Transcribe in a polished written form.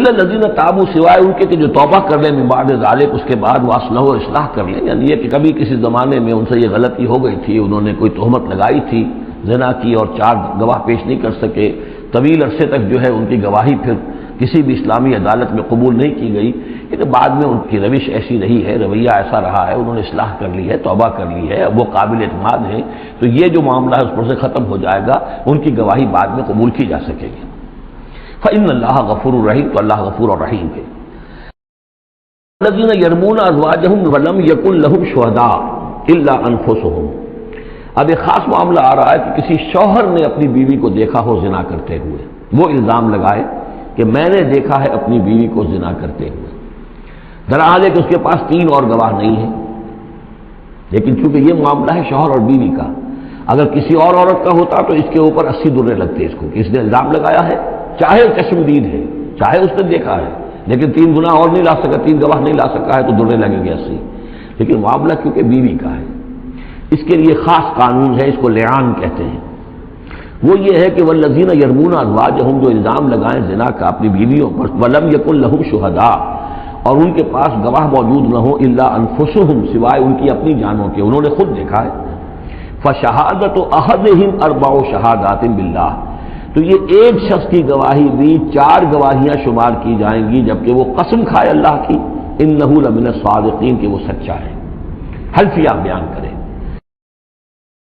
الا الذین تابوا، سوائے ان کے کہ جو توبہ کر لیں من بعد ذالک، اس کے بعد واصلحوا، اور اصلاح کر لیں، یعنی یہ کہ کبھی کسی زمانے میں ان سے یہ غلطی ہو گئی تھی، انہوں نے کوئی تہمت لگائی تھی زنا کی اور 4 گواہ پیش نہیں کر سکے، طویل عرصے تک جو ہے ان کی گواہی پھر کسی بھی اسلامی عدالت میں قبول نہیں کی گئی، لیکن بعد میں ان کی روش ایسی رہی ہے، رویہ ایسا رہا ہے، انہوں نے اصلاح کر لی ہے، توبہ کر لی ہے، اب وہ قابل اعتماد ہیں، تو یہ جو معاملہ ہے اس پر سے ختم ہو جائے گا، ان کی گواہی بعد میں قبول کی جا سکے گی۔ فإن اللہ غفور الرحیم، تو اللہ غفور اور رحیم ہے۔ الذین یرمون ازواجہم ولم یکن لہم شہداء الا انفسہم، اب ایک خاص معاملہ آ رہا ہے کہ کسی شوہر نے اپنی بیوی کو دیکھا ہو زنا کرتے ہوئے، وہ الزام لگائے کہ میں نے دیکھا ہے اپنی بیوی کو زنا کرتے ہوئے، درحال ہے کہ اس کے پاس 3 اور گواہ نہیں ہیں، لیکن چونکہ یہ معاملہ ہے شوہر اور بیوی کا، اگر کسی اور عورت کا ہوتا تو اس کے اوپر 80 درے لگتے اس کو، کہ اس نے الزام لگایا ہے، چاہے چشمدید ہے، چاہے اس نے دیکھا ہے، لیکن 3 گناہ اور نہیں لا سکا، 3 گواہ نہیں لا سکا ہے تو درے لگیں گے 80۔ لیکن معاملہ کیونکہ بیوی کا ہے، اس کے لیے خاص قانون ہے، اس کو لعان کہتے ہیں، وہ یہ ہے کہ والذین یرمون ازواجہم، جو الزام لگائیں زنا کا اپنی بیویوں پر، ولم یکن لہم شہداء، اور ان کے پاس گواہ موجود نہ ہو، الا انفسہم، سوائے ان کی اپنی جانوں کے، انہوں نے خود دیکھا ہے، فشہادۃ احدہم 4 شہادات باللہ، تو یہ ایک شخص کی گواہی بھی 4 گواہیاں شمار کی جائیں گی، جبکہ وہ قسم کھائے اللہ کی، انہ لمن الصادقین، کہ وہ سچا ہے، حلفیہ بیان کرے۔